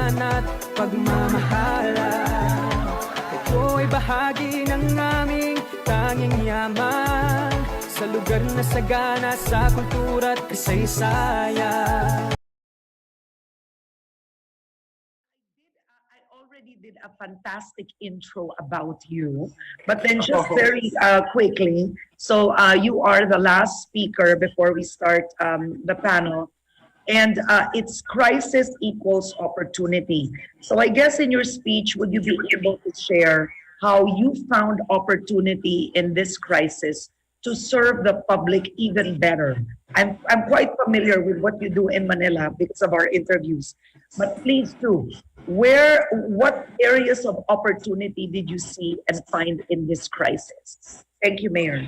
karangalan at pagmamahalan. Ito ay bahagi ng aming tanging yaman, sa lugar na sagana sa kultura at kasaysayan. Already did a fantastic intro about you, but then just very quickly, so you are the last speaker before we start the panel, and it's crisis equals opportunity. So I guess in your speech, would you be able to share how you found opportunity in this crisis to serve the public even better? I'm quite familiar with what you do in Manila because of our interviews, but please do. What areas of opportunity did you see and find in this crisis? Thank you, Mayor.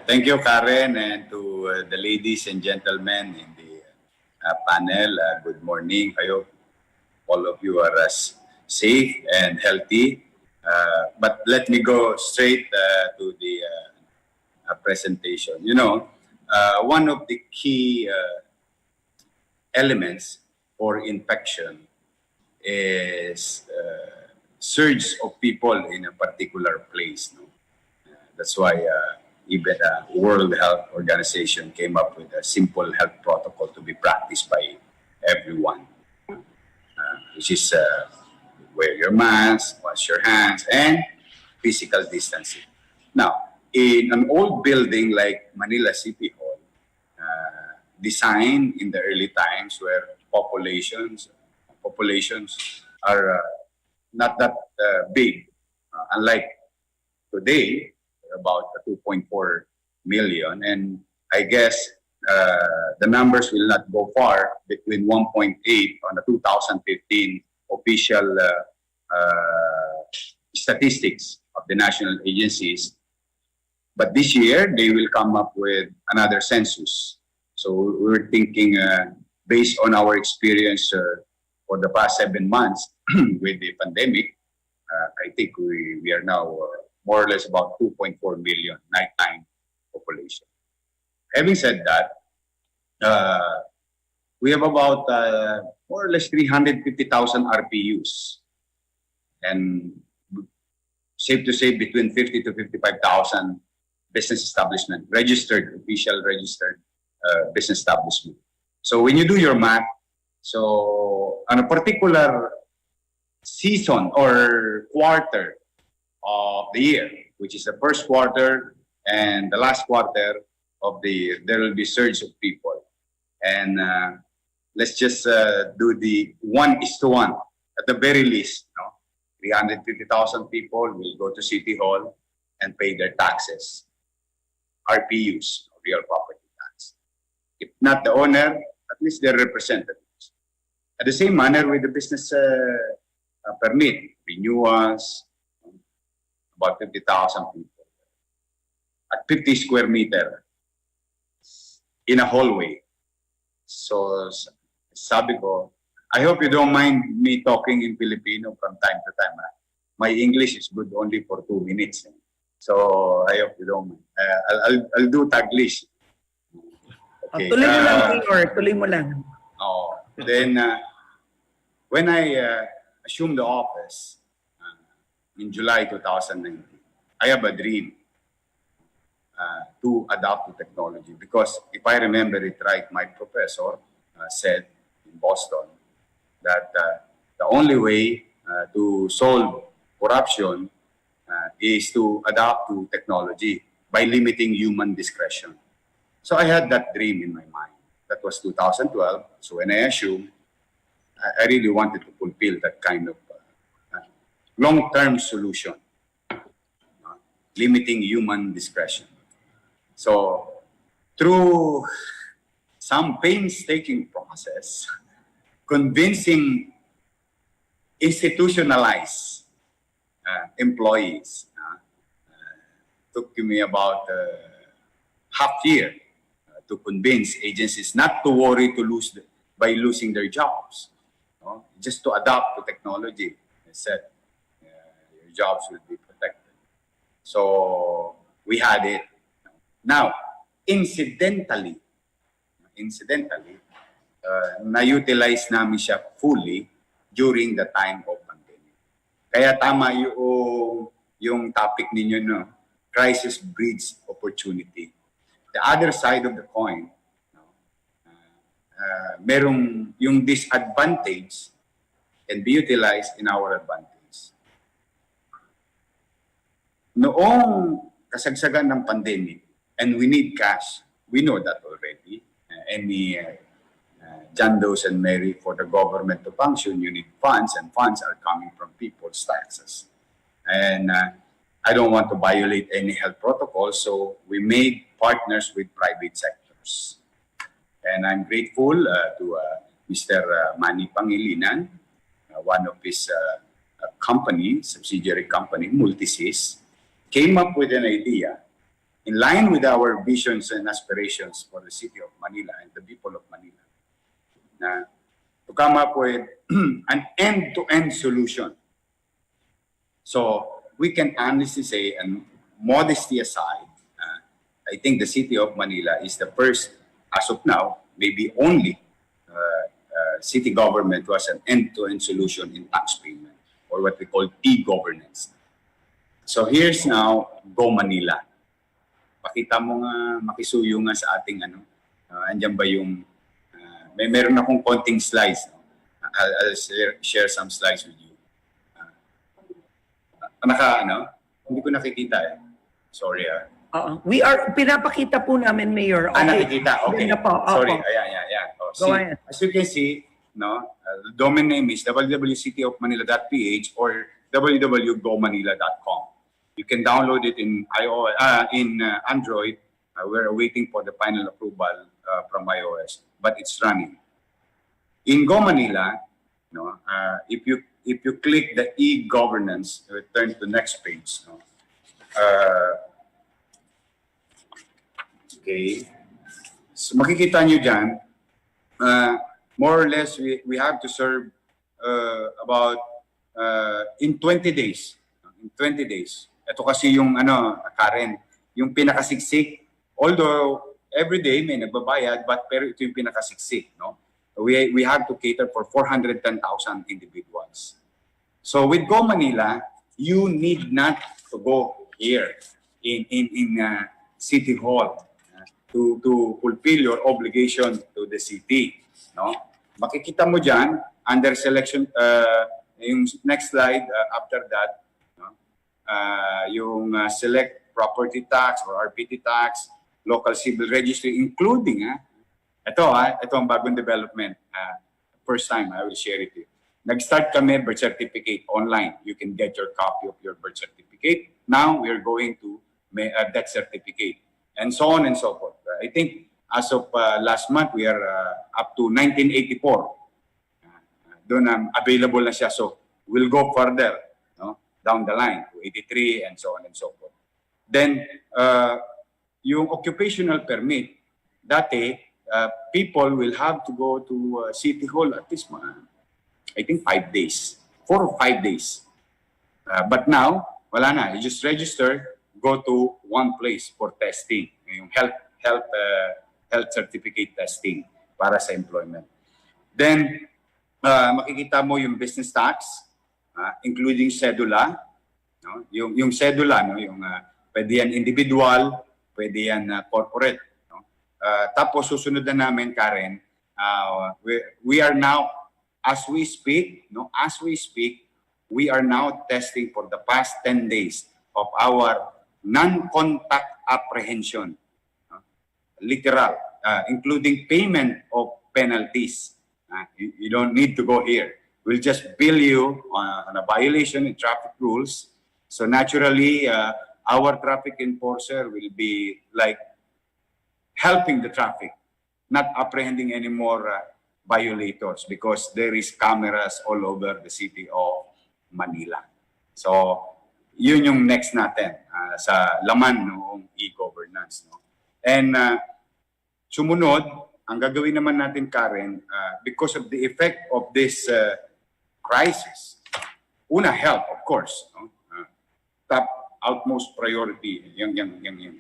Thank you, Karen, and to the ladies and gentlemen in the panel. Good morning. I hope all of you are safe and healthy. But let me go straight to the presentation. You know, one of the key elements for infection is surge of people in a particular place. No? That's why even the World Health Organization came up with a simple health protocol to be practiced by everyone, which is wear your mask, wash your hands, and physical distancing. Now, in an old building like Manila City Hall, designed in the early times where populations are not that big, unlike today, about 2.4 million, and I guess the numbers will not go far between 1.8 on the 2015 official statistics of the national agencies. But this year, they will come up with another census. So we're thinking, based on our experience for the past 7 months with the pandemic, I think we are now more or less about 2.4 million nighttime population. Having said that, we have about more or less 350,000 RPUs, and safe to say between 50 to 55,000 business establishment, official registered business establishment. So when you do your math, so on a particular season or quarter of the year, which is the first quarter and the last quarter of the year, there will be surge of people. And let's just do the 1:1 at the very least. You know? 350,000 people will go to City Hall and pay their taxes, RPUs, real property tax. If not the owner, at least their representatives. At the same manner with the business permit, renewals, about 50,000 people at 50 square meter in a hallway. So sabi ko, I hope you don't mind me talking in Filipino from time to time. My English is good only for 2 minutes. So I hope you don't mind. I'll do Taglish. Okay. Tuloy mo lang, Mayor. Tuloy mo lang. Then, when I assumed the office in July 2019, I have a dream to adapt to technology. Because if I remember it right, my professor said in Boston that the only way to solve corruption is to adapt to technology by limiting human discretion. So I had that dream in my mind. That was 2012. So when I assumed, I really wanted to fulfill that kind of long-term solution, limiting human discretion. So through some painstaking process, convincing institutionalized employees, took me about half year to convince agencies not to worry by losing their jobs, just to adapt to technology. I said, your jobs will be protected. So we had it. Now, incidentally, na-utilize namin siya fully during the time of pandemic. Kaya tama yung topic ninyo, no? Crisis breeds opportunity. The other side of the coin, no? Merong yung disadvantage can be utilized in our advantage. Noong kasagsagan ng pandemic, and we need cash, we know that already. Any John Doe's and Mary, for the government to function, you need funds, and funds are coming from people's taxes. And I don't want to violate any health protocol, so we made partners with private sectors. And I'm grateful to Mr. Manny Pangilinan, one of his company, subsidiary company, Multisys, came up with an idea in line with our visions and aspirations for the City of Manila and the people of Manila, to come up with an end-to-end solution. So we can honestly say, and modesty aside, I think the City of Manila is the first, as of now, maybe only city government who has an end-to-end solution in tax payment, or what we call e-governance. So here's now Go Manila. Pakita mo nga, makisuyo nga sa ating andyan ba yung, meron akong konting slides. No? I'll share some slides with you. Hindi ko nakikita eh. Sorry Pinapakita po namin, Mayor. Okay. Nakikita, okay. Na po. Sorry, Opo. ayan. Oh, Go see, ahead. as you can see, no, the domain name is www.cityofmanila.ph or www.gomanila.com. You can download it in Android. We're waiting for the final approval from iOS, but it's running. In Go Manila, no, if you click the e-governance, turn to the next page. No? Okay. So makikita nyo dyan, more or less, we have to serve about in 20 days. In 20 days. Ito kasi yung Karen, yung pinakasiksik. Although every day may nagbabayad, pero ito yung pinakasiksik, no? We have to cater for 410,000 individuals. So with Go Manila, you need not to go here in City Hall to fulfill your obligation to the city. No? Makikita mo dyan, under selection, yung next slide after that, no? Yung select property tax or RPT tax, local civil registry, including, ito ang bagong development. First time, I will share it with you. Nag-start kami birth certificate online. You can get your copy of your birth certificate. Now, we're going to death certificate. And so on and so forth. I think as of last month, we are up to 1984. Doon available na siya. So, we'll go further, no? Down the line to 83 and so on and so forth. Then, yung occupational permit, dati, people will have to go to City Hall at least, I think 5 days, 4 or 5 days. But now, wala na. You just register, go to one place for testing, yung health certificate testing para sa employment. Then, makikita mo yung business tax, including cedula, no? Yung cedula, no? Yung pwede yan individual, pwede yan corporate. Tapos susunod na namin, Karen, we are now, as we speak, we are now testing for the past 10 days of our non-contact apprehension. Literal, including payment of penalties. You don't need to go here. We'll just bill you on a violation in traffic rules. So naturally, our traffic enforcer will be like helping the traffic, not apprehending any more violators because there is cameras all over the City of Manila. So, yun yung next natin sa laman ng e-governance. No? And sumunod, ang gagawin naman natin, Karen, because of the effect of this crisis, una, health, of course. No? Top outmost priority, yung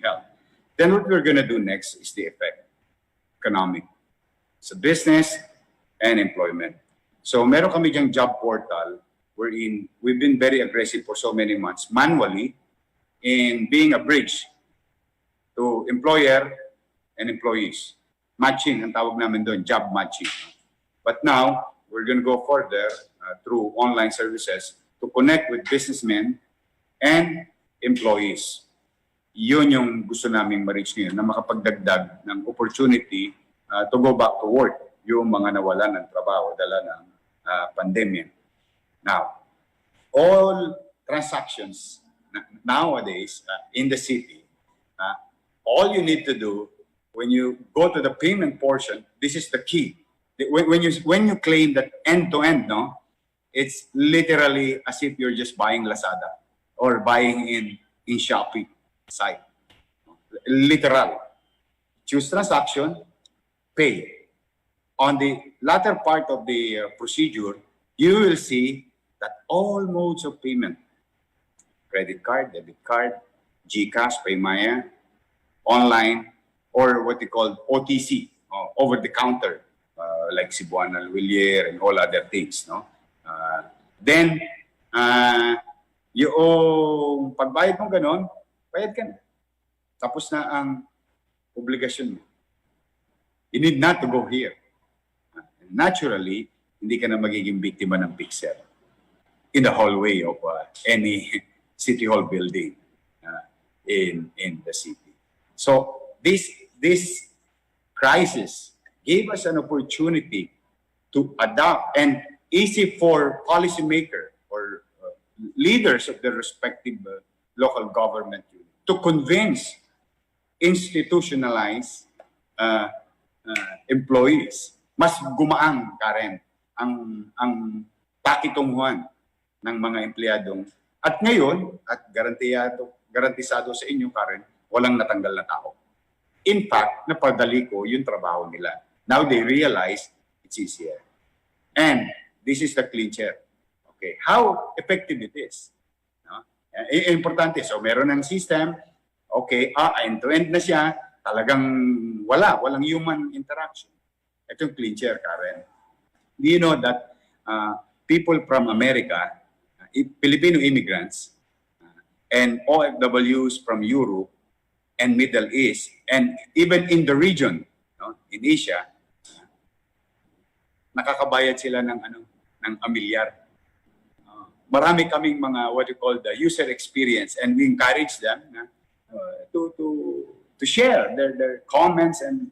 health. Then what we're going to do next is the effect, economic. So business and employment. So meron kami diyang job portal wherein we've been very aggressive for so many months manually in being a bridge to employer and employees. Matching, ang tawag namin doon, job matching. But now, we're going to go further through online services to connect with businessmen and employees. Yun yung gusto naming ma-reach ngayon, na makapagdagdag ng opportunity to go back to work, yung mga nawalan ng trabaho dala ng pandemya. Now, all transactions nowadays in the city, all you need to do when you go to the payment portion, this is the key. When you claim that end-to-end, no, it's literally as if you're just buying Lazada or buying in Shopee site. Literal. Choose transaction, pay. On the latter part of the procedure, you will see that all modes of payment, credit card, debit card, GCash, Paymaya, online, or what they call OTC, over-the-counter, like Cebuana, Villiers, and all other things. No? Then, yung pagbayad mo ganon, bayad ka na. Tapos na ang obligasyon mo. You need not to go here. Naturally, hindi ka na magiging biktima ng pixel in the hallway of any city hall building in the city. So this crisis gave us an opportunity to adapt, and easy for policymakers or leaders of the respective local government to convince institutionalized employees. Mas gumaang, Karen, ang pakitunguhan ng mga empleyadong. At ngayon, at garantisado sa inyo, Karen, walang natanggal na tao. In fact, napadali ko yung trabaho nila. Now they realize it's easier. And this is the clincher. Okay, how effective it is. No? Importante. So meron ng system, okay, end-to-end na siya, talagang walang human interaction. Ito yung clincher, Karen. Do you know that people from America, Filipino immigrants, and OFWs from Europe and Middle East, and even in the region, no, in Asia, nakakabayad sila ng amilyar. Marami kaming mga what you call the user experience, and we encourage them to share their comments and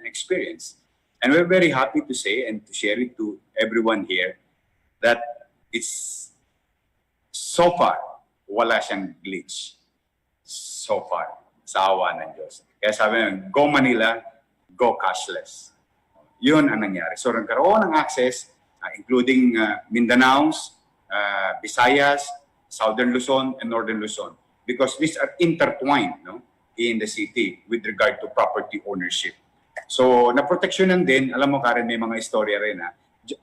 experience. And we're very happy to say and to share it to everyone here that it's so far wala siyang glitch. So far, sa awa ng Diyos. Kaya sabi namin, go Manila, go cashless. Yun ang nangyari. So nagkaroon ng access, including Mindanao's, Visayas, Southern Luzon, and Northern Luzon. Because these are intertwined, no, in the city with regard to property ownership. So naproteksyonan din, alam mo Karen, may mga istorya rin.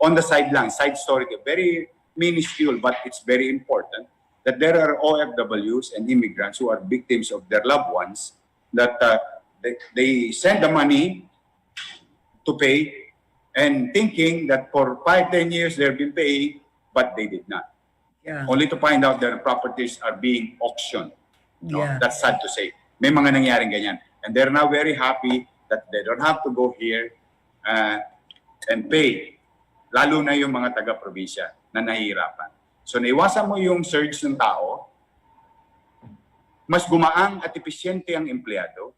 On the side lang, side story, very minuscule but it's very important, that there are OFWs and immigrants who are victims of their loved ones, that they send the money to pay and thinking that for 5-10 years they've been paying, but they did not. Yeah. Only to find out their properties are being auctioned. No? Yeah. That's sad to say. May mga nangyaring ganyan. And they're now very happy that they don't have to go here and pay. Lalo na yung mga taga-probinsya na nahihirapan. So naiwasan mo yung surge ng tao, mas gumaang at episyente ang empleyado,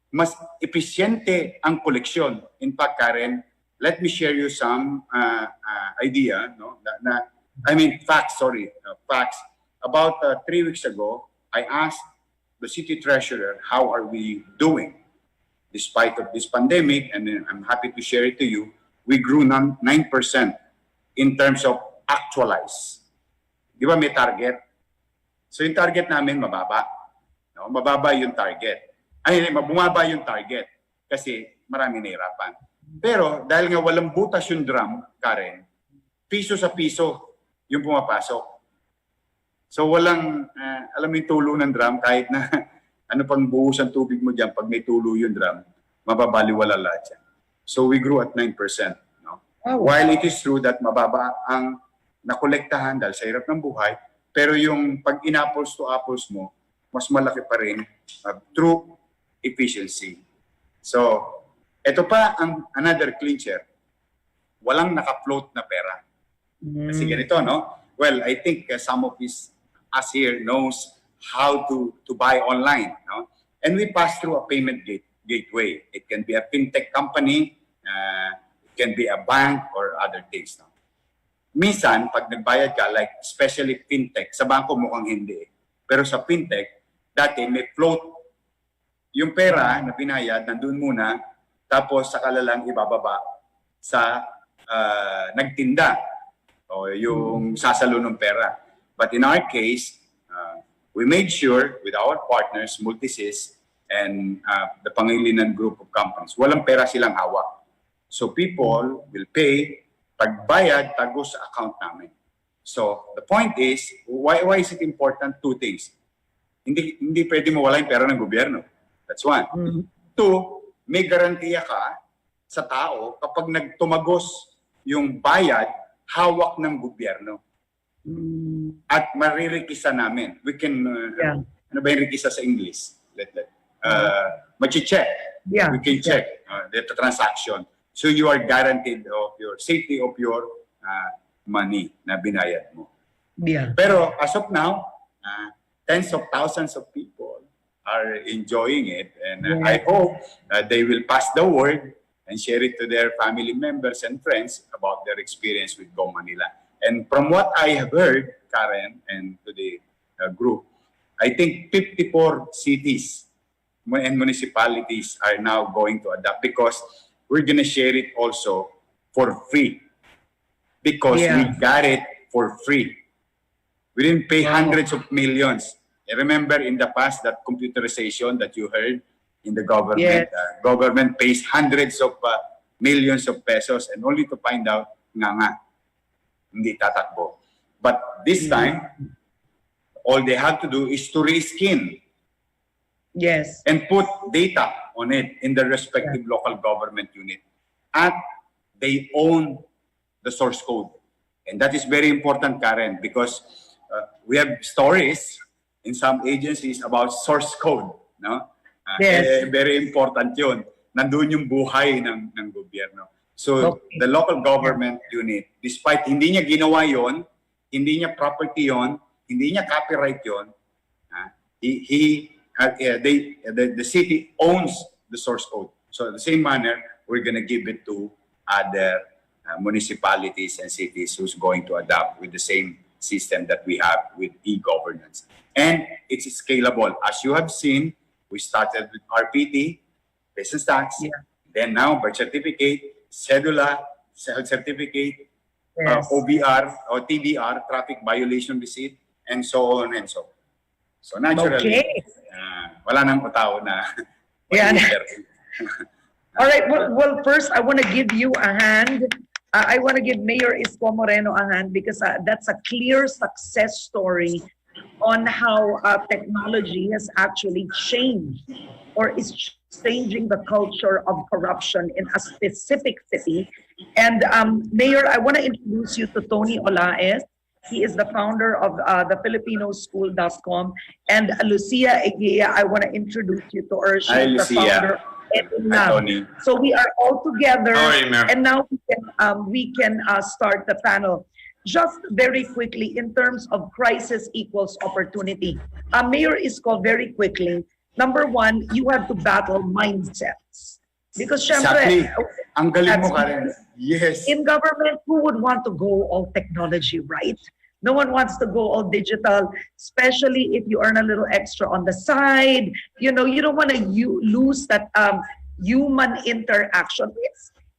mas episyente ang koleksyon. In fact, Karen, let me share you some idea, no? Facts. About 3 weeks ago, I asked the city treasurer, how are we doing? Despite of this pandemic, and I'm happy to share it to you, we grew 9% in terms of actualized. Di ba may target? So yung target namin mababa. No? Mababa yung target. Bumaba yung target kasi marami nahirapan. Pero dahil nga walang butas yung drum, Karen, piso sa piso yung pumapasok. So walang, alam mo yung tulo ng drum, kahit na ano pang buhos ang tubig mo dyan, pag may tulo yung drum, mababaliwala lahat yan. So we grew at 9%. No? Oh, While it is true that mababa ang nakolektahan dahil sa hirap ng buhay, pero yung pag in-apples to apples mo, mas malaki pa rin through efficiency. So, ito pa ang another clincher. Walang naka-float na pera. Kasi ganito, no? Well, I think some of us here knows how to buy online, no? And we pass through a payment gateway. It can be a fintech company, it can be a bank or other things, no? Minsan, pag nagbayad ka, like especially fintech, sa bangko mukhang hindi. Pero sa fintech, dati may float. Yung pera na binayad, nandun muna, tapos saka lang ibababa sa nagtinda o yung sasalo ng pera. But in our case, we made sure with our partners, Multisys, and the Pangilinan group of companies, walang pera silang hawak. So people will pay, pagbayad, tago sa account namin. So the point is, why is it important? Two things. Hindi pwede mawala yung pera ng gobyerno. That's one. Two, may garantiya ka sa tao kapag nagtumagos yung bayad, hawak ng gobyerno. At maririkisa namin. We can, ano ba yung rikisa sa English? Machi-check. Yeah. We can check the transaction. So you are guaranteed of your safety of your money na binayad mo. Yeah. Pero as of now, tens of thousands of people are enjoying it, and I hope they will pass the word and share it to their family members and friends about their experience with Go Manila. And from what I have heard, Karen, and to the group, I think 54 cities and municipalities are now going to adopt because we're going to share it also for free because we got it for free. We didn't pay hundreds of millions. I remember in the past that computerization that you heard in the government, government pays hundreds of millions of pesos and only to find out hindi tatakbo. But this time, all they have to do is to reskin and put data on it in the respective local government unit. And they own the source code. And that is very important, Karen, because we have stories in some agencies about source code. No? Very important yun. Nandun yung buhay ng gobyerno. So the local government unit, despite hindi niya ginawa yon, hindi niya property yon, hindi niya copyright yon, the city owns the source code. So in the same manner, we're going to give it to other municipalities and cities who's going to adopt with the same system that we have with e-governance. And it's scalable. As you have seen, we started with RPT, business tax, then now birth certificate, cedula, health certificate, OBR or TBR, traffic violation receipt, and so on and so on. So naturally, wala nang tao na All right. Well, first, I want to give you a hand. I want to give Mayor Isko Moreno a hand because that's a clear success story on how technology has actually changed or is changing the culture of corruption in a specific city. And Mayor, I want to introduce you to Tony Olaes. He is the founder of the FilipinoSchool.com. And Lucia Egea, I want to introduce you to her. She's the founder. Tony. So we are all together, Mayor. and now we can start the panel. Just very quickly, in terms of crisis equals opportunity, Mayor Isko, very quickly. Number one, you have to battle mindsets because Exactly. Ang galing mo, Karen. Yes. In government, who would want to go all technology, right? No one wants to go all digital, especially if you earn a little extra on the side. You know, you don't want to lose that human interaction.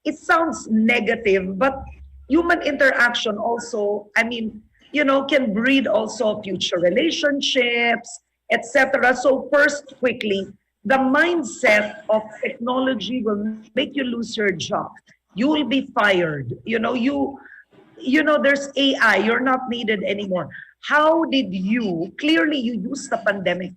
It sounds negative, but human interaction also, I mean, you know, can breed also future relationships, etc. So first, quickly, the mindset of technology will make you lose your job. You will be fired. You know, there's AI, you're not needed anymore. How did you, clearly you used the pandemic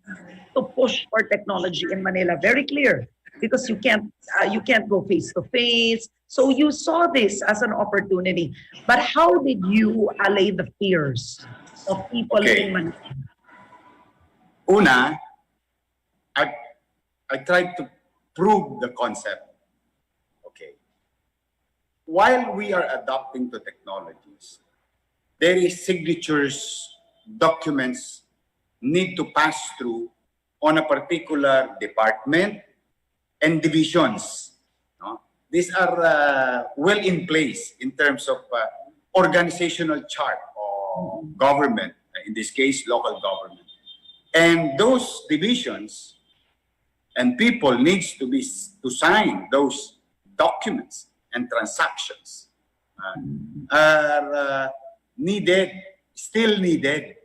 to push for technology in Manila, very clear. because you can't go face to face. So you saw this as an opportunity. But how did you allay the fears of people Okay. in Manila? Una, I tried to prove the concept. Okay. While we are adapting to technologies, there is signatures, documents need to pass through on a particular department and divisions. No? These are well in place in terms of organizational chart or government, in this case, local government. And those divisions and people needs to sign those documents and transactions are needed, still needed.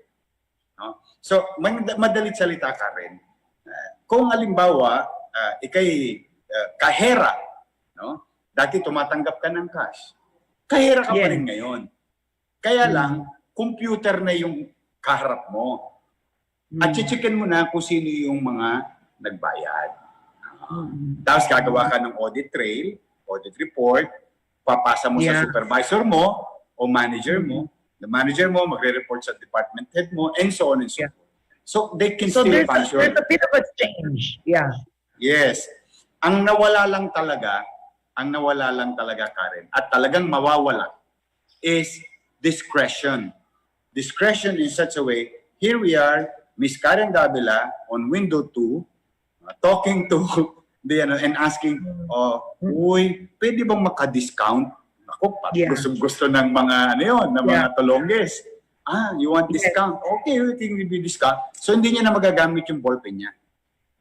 No? So, madalit salita ka rin. Kung halimbawa, ikay kahera, no? Dati tumatanggap ka ng cash. Kahera ka pa rin ngayon. Kaya lang, computer na yung kaharap mo. At chichikin mo na kung sino yung mga nagbayad. Tapos gagawa ka ng audit trail, audit report, papasa mo sa supervisor mo o manager mo. The manager mo magre-report sa department head mo, and so on and so forth. So they can still function. There's a bit of a change. Yeah. Yes. Ang nawala lang talaga, Karen, at talagang mawawala, is discretion. Discretion in such a way, here we are, Miss Karen Davila on window 2, talking to and asking, uy, pwede bang maka-discount? Ako, gusto ng mga, mga talongges. You want discount? Okay, we think we discount. So, hindi niya na magagamit yung ballpen niya.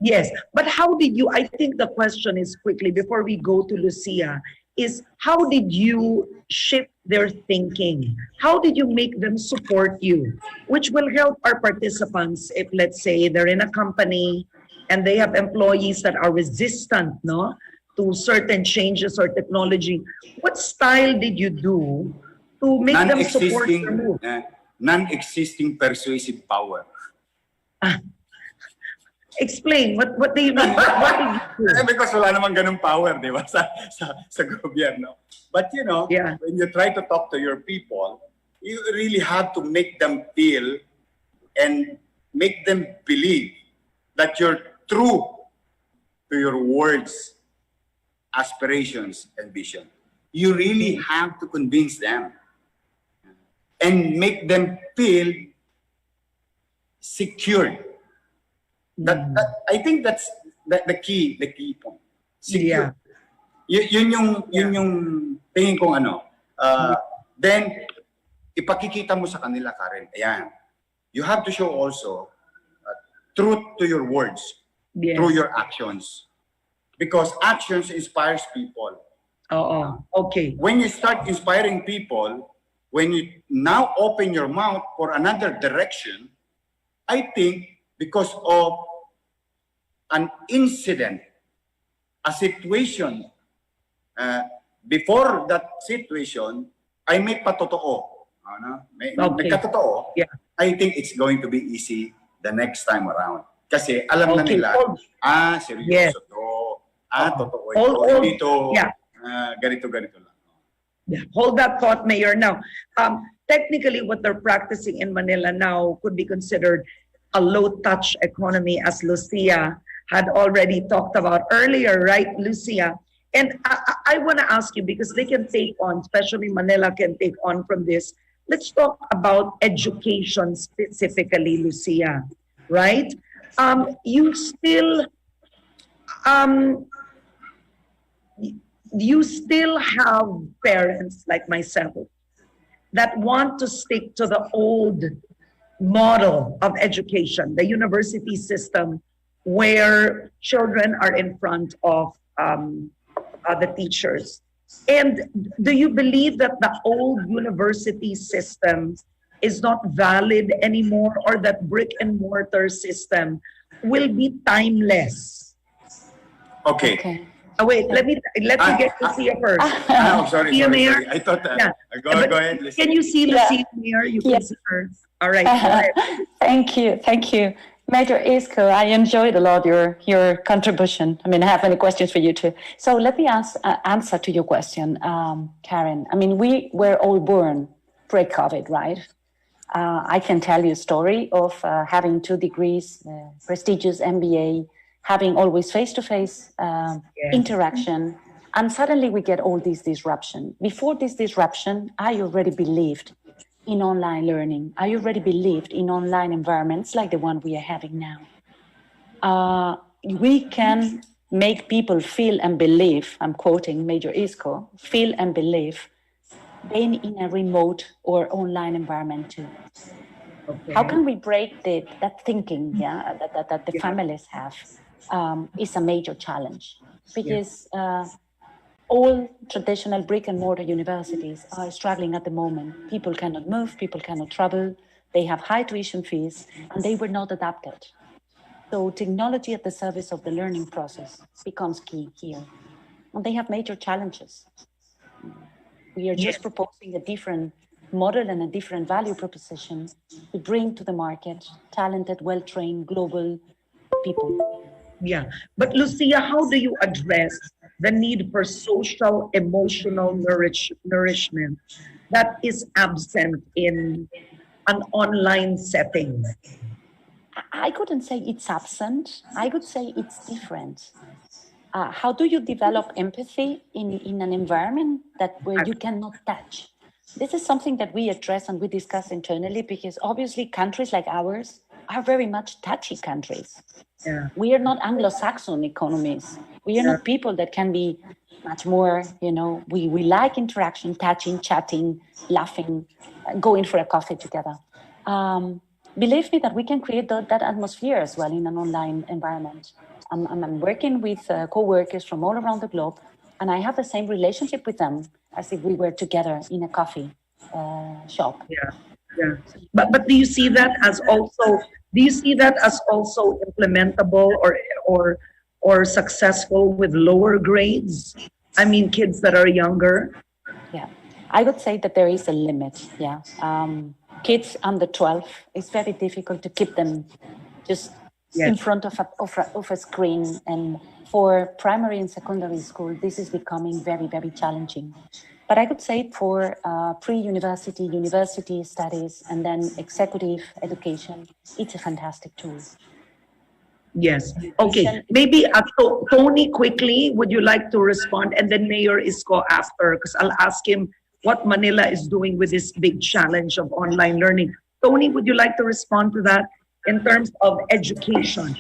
Yes, but how did you, I think the question is quickly, before we go to Lucia, is how did you shift their thinking? How did you make them support you? Which will help our participants if, let's say, they're in a company and they have employees that are resistant, no, to certain changes or technology. What style did you do to make them support your move? Non-existing persuasive power. Explain, what do you mean? What did you do? Because wala namang ganung power, di ba, sa gobyerno. But when you try to talk to your people, you really have to make them feel and make them believe that you're true to your words, aspirations, and vision. You really have to convince them and make them feel secure. I think that's the key point. Secure. Yun yung tingin kong then ipakikita mo sa kanila, Karen. Ayan. You have to show also truth to your words through your actions. Because actions inspires people. Okay. When you start inspiring people, when you now open your mouth for another direction, I think because of an incident, a situation, before that situation, ay may patotoo. May katotoo. Yeah. I think it's going to be easy the next time around. Kasi alam na nila, seryoso to. Totoo ito. Dito, ganito lang. Yeah. Hold that thought, Mayor. Now, technically what they're practicing in Manila now could be considered a low-touch economy, as Lucia had already talked about earlier, right, Lucia? And I want to ask you, because they can take on, especially Manila can take on from this, let's talk about education specifically, Lucia, right? You still have parents like myself that want to stick to the old model of education, the university system, where children are in front of the teachers. And do you believe that the old university system is not valid anymore, or that brick and mortar system will be timeless? Okay. Wait, let me get Lucia first. Sorry. I thought go ahead, Lucia. Can you see Lucia here? You can see her. All right. Go ahead. Thank you, Major Isko, I enjoyed a lot your contribution. I mean, I have many questions for you too. So let me answer to your question, Karen. I mean, we were all born pre-COVID, right? I can tell you a story of having 2 degrees, prestigious MBA, having always face-to-face interaction, and suddenly we get all this disruption. Before this disruption, I already believed in online learning. I already believed in online environments like the one we are having now. We can make people feel and believe, I'm quoting Major Isko, feel and believe being in a remote or online environment too. Okay. How can we break that thinking that the families have is a major challenge because all traditional brick and mortar universities are struggling at the moment. People cannot move, people cannot travel, they have high tuition fees, and they were not adapted. So technology at the service of the learning process becomes key here. And they have major challenges. We are just proposing a different model and a different value proposition to bring to the market talented, well-trained, global people. Yeah, but Lucia, how do you address the need for social, emotional nourishment that is absent in an online setting? I couldn't say it's absent. I would say it's different. How do you develop empathy in an environment where you cannot touch? This is something that we address and we discuss internally because obviously countries like ours are very much touchy countries. Yeah. We are not Anglo-Saxon economies. We are not people that can be much more, we like interaction, touching, chatting, laughing, going for a coffee together. Believe me that we can create that atmosphere as well in an online environment. I'm working with co-workers from all around the globe, and I have the same relationship with them as if we were together in a coffee shop. Yeah. But do you see that as also implementable or successful with lower grades? I mean, kids that are younger. Yeah, I would say that there is a limit. Yeah, kids under 12, it's very difficult to keep them just in front of a screen. And for primary and secondary school, this is becoming very, very challenging. But I could say for pre-university, university studies, and then executive education, it's a fantastic tool. Yes. Okay. Maybe Tony, quickly, would you like to respond? And then Mayor Isko after, because I'll ask him what Manila is doing with this big challenge of online learning. Tony, would you like to respond to that in terms of education?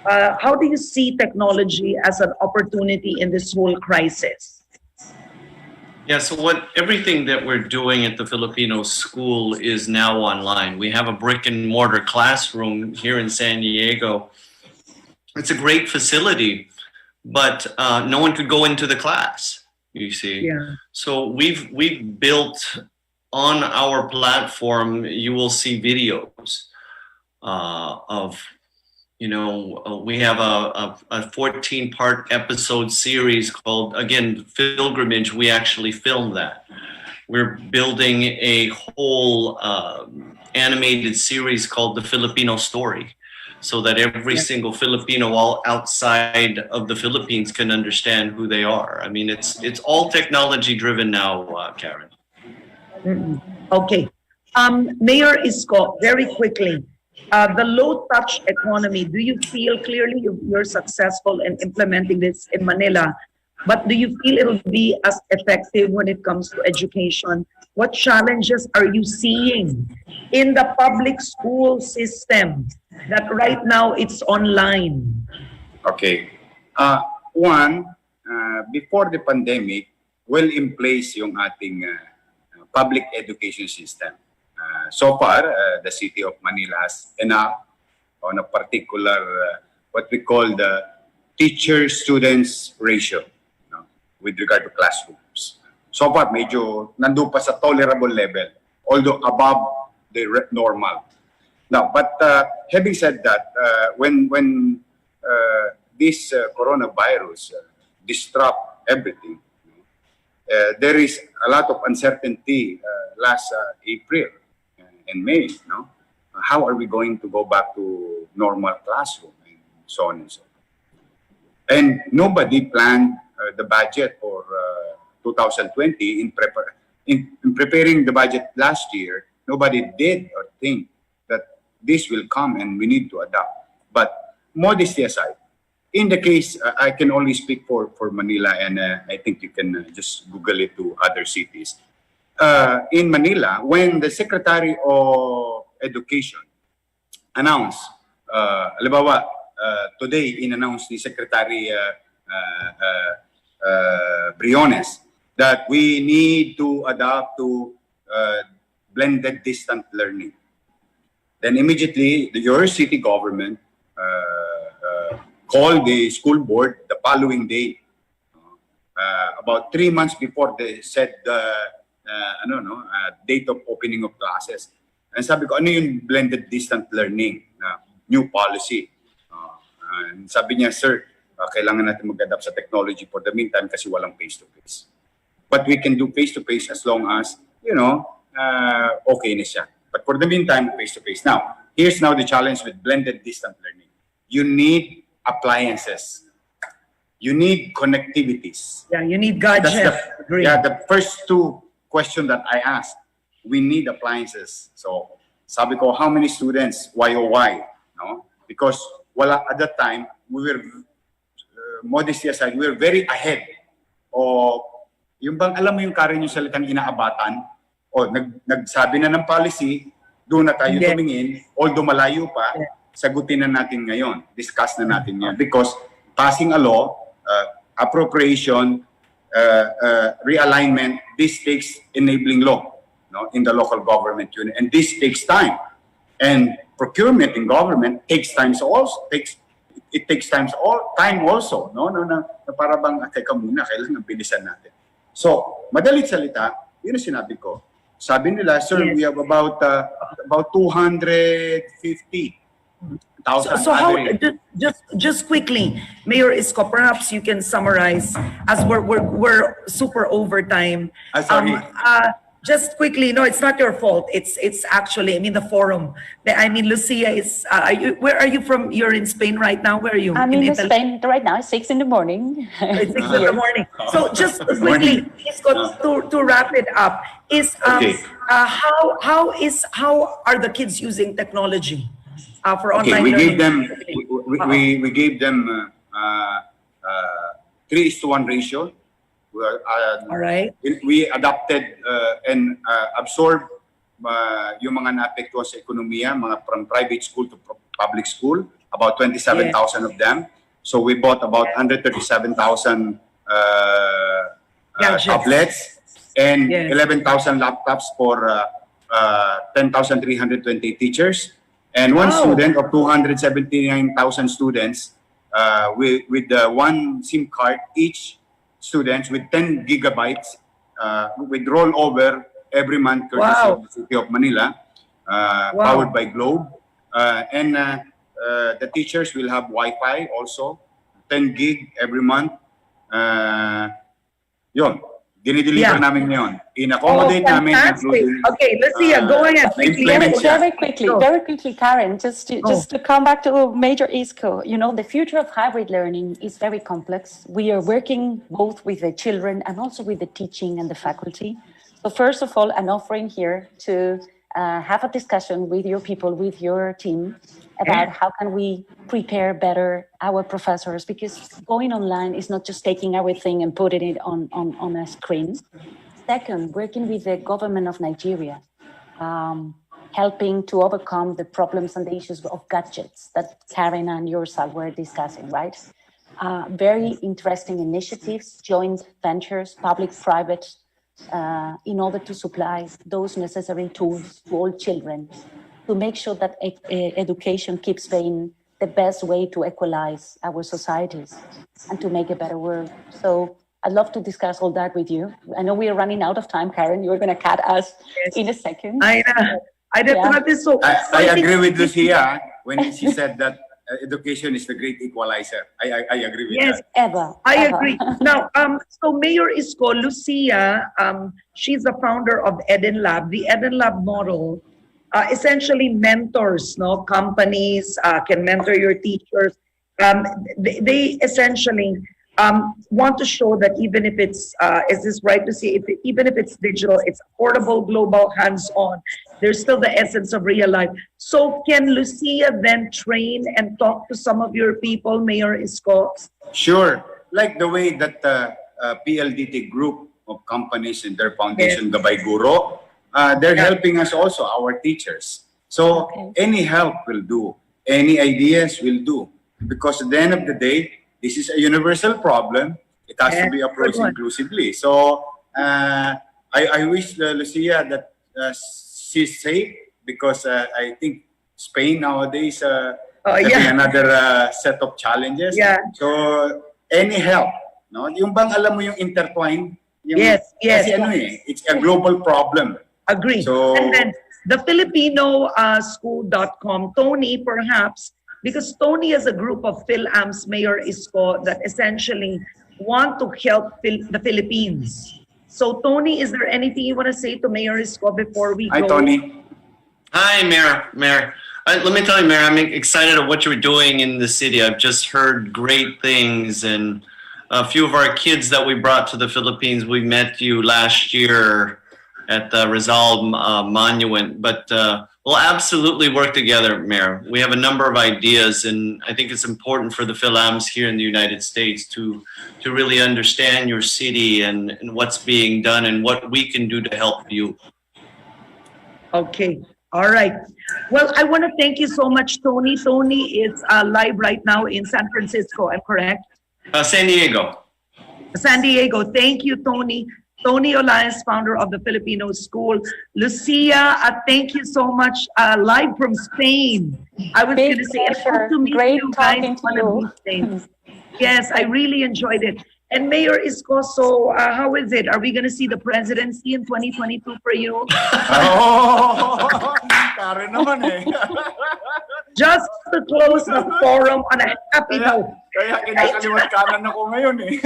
How do you see technology as an opportunity in this whole crisis? Yeah, so everything that we're doing at the Filipino school is now online. We have a brick and mortar classroom here in San Diego. It's a great facility, but no one could go into the class, you see. Yeah. So we've built on our platform, you will see videos of, we have a 14-part episode series called, again, Pilgrimage. We actually filmed that. We're building a whole animated series called The Filipino Story, so that every single Filipino all outside of the Philippines can understand who they are. I mean, it's all technology driven now, Karen. Okay. Mayor Isko, very quickly, the low-touch economy, do you feel clearly you're successful in implementing this in Manila, but do you feel it'll be as effective when it comes to education? What challenges are you seeing in the public school system that right now it's online? Okay. One, before the pandemic, well in place yung ating public education system. So far, the City of Manila has enough on a particular, what we call the teacher-students ratio, with regard to classrooms. So far, medyo nandun pa sa tolerable level, although above the normal. Now, but having said that, when this coronavirus disrupt everything, there is a lot of uncertainty last April and May, how are we going to go back to normal classroom and so on and so forth. And nobody planned the budget for 2020 in preparing the budget last year. Nobody did or think that this will come and we need to adapt. But modesty aside, in the case, I can only speak for Manila, and I think you can just Google it to other cities. In Manila, when the Secretary of Education announced, halimbawa, today in-announce ni Secretary Briones that we need to adapt to blended distant learning. Then immediately, your city government called the school board the following day, about 3 months before they said date of opening of classes. And sabi ko, ano yung blended distant learning na new policy? And sabi niya, sir, kailangan natin mag-adapt sa technology for the meantime kasi walang face-to-face. But we can do face-to-face as long as, okay na siya. But for the meantime, face-to-face. Now, here's now the challenge with blended distant learning. You need appliances. You need connectivities. Yeah, you need gadgets. The first two questions that I asked. We need appliances. So, sabi ko, how many students? YOY? No? Because at that time, we were, modesty aside, we were very ahead of, yung bang alam mo yung Karen yung salitang inaabatan, nagsabi na ng policy, doon na tayo tumingin, although malayo pa, sagutin na natin ngayon, discuss na natin yan. Because passing a law, appropriation, realignment, this takes enabling law in the local government unit. And this takes time. And procurement in government takes time also. It takes time also. No, para bang, teka muna, kailangan bilisan natin. So, madalit salita, yun ang sinabi ko. Sabi nila, sir, we have about 250,000. So how, just quickly, Mayor Isko, perhaps you can summarize as we're super overtime. Sorry. Just quickly, no, it's not your fault. It's actually, the forum. Lucia is, where are you from? You're in Spain right now. Where are you? I'm in Spain right now. It's 6 in the morning. It's 6 in the morning. So just quickly, Isko, to wrap it up, is how are the kids using technology for online learning? We gave them 3:1 ratio. All right. We adopted and absorbed yung mga naapektuhan sa ekonomiya, mga from private school to public school, about 27,000 of them. So we bought about 137,000 tablets and 11,000 laptops for 10,320 teachers. And one student of 279,000 students with one SIM card, each students with 10 gigabytes with rollover every month courtesy of the City of Manila, powered by Globe. And the teachers will have Wi-Fi also, 10 gig every month. Yun, dinideliver namin ngayon. In-accommodate namin. Okay, let's see. Go ahead. Very quickly, Karen, just to come back to Major Isko, the future of hybrid learning is very complex. We are working both with the children and also with the teaching and the faculty. So first of all, an offering here to have a discussion with your people, with your team, about how can we prepare better our professors, because going online is not just taking everything and putting it on a screen. Second, working with the government of Nigeria, helping to overcome the problems and the issues of gadgets that Karen and yourself were discussing, right? Very interesting initiatives, joint ventures, public-private, in order to supply those necessary tools to all children, to make sure that education keeps being the best way to equalize our societies and to make a better world. So I'd love to discuss all that with you. I know we are running out of time, Karen. You're going to cut us in a second. I know. I agree with Lucia when she said that education is the great equalizer. I agree with that. Ever. I agree. Now, so Mayor Isko, Lucia, she's the founder of Eden Lab. The Eden Lab model essentially mentors, no? Companies can mentor your teachers. They essentially want to show that even if it's, is this right to say, even if it's digital, it's affordable, global, hands-on, there's still the essence of real life. So can Lucia then train and talk to some of your people, Mayor Isko? Sure. Like the way that PLDT group of companies and their foundation, Gabay Guro, they're helping us also, our teachers. So any help will do. Any ideas will do. Because at the end of the day, this is a universal problem. It has to be approached inclusively. So I wish Lucia that she's safe, because I think Spain nowadays having another set of challenges. Yeah. So any help, no? Yung bang alam mo yung intertwined? Yung, Yes. Kasi ano it's a global problem. Agree. So, and then the Filipino school.com, Tony, perhaps, because Tony is a group of PhilAms, Mayor Isko, that essentially want to help the Philippines. So, Tony, is there anything you want to say to Mayor Isko before we go? hi, Tony. Hi, Mayor. Let me tell you, Mayor, I'm excited at what you're doing in the city. I've just heard great things, and a few of our kids that we brought to the Philippines, we met you last year at the Rizal Monument. But we'll absolutely work together, Mayor. We have a number of ideas, and I think it's important for the PhilAms here in the United States to really understand your city and what's being done and what we can do to help you. Okay. All right. Well, I want to thank you so much, Tony. Tony is live right now in San Francisco. I'm correct? San Diego. San Diego. Thank you, Tony. Tony Olaez, founder of the Filipino School. Lucia, thank you so much. Live from Spain. I was going to say, I hope to meet Great you guys talking to one of you. these days. Yes, I really enjoyed it. And Mayor Isko, so how is it? Are we going to see the presidency in 2022 for you? Karen naman eh. Just to close the forum on a happy note. Kaya kinakaliwat kanan ako ngayon eh.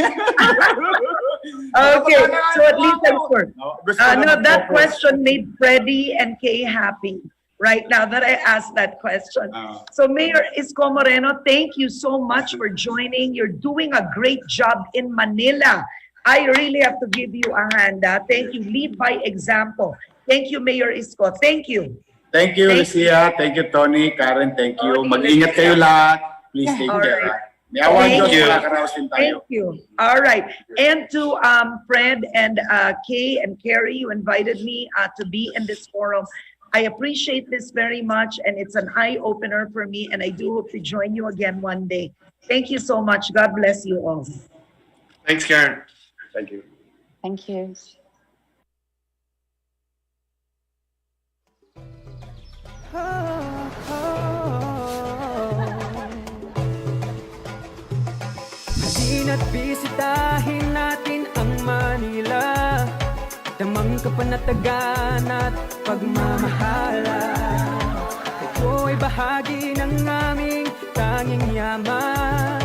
Okay, so at least I'm sure. Gusto ko No, naman that focus. question made Freddie and Kay happy right now that I asked that question. So Mayor Isko Moreno, thank you so much for joining. You're doing a great job in Manila. I really have to give you a hand. Thank you. Lead by example. Thank you, Mayor Isko. Thank you. Thank you, Lucia. Thank you, Tony. Karen, thank you. Okay, Mag-ingat kayo lahat. Please take All care. right. May awan Thank Diyos, you. makakaraos din tayo. Thank you. All right. And to Fred and Kay and Carrie, you invited me to be in this forum. I appreciate this very much, and it's an eye-opener for me, and I do hope to join you again one day. Thank you so much. God bless you all. Thanks, Karen. Thank you. Thank you. Halina't bisitahin natin ang Manila, damang kapanatagan at pagmamahala.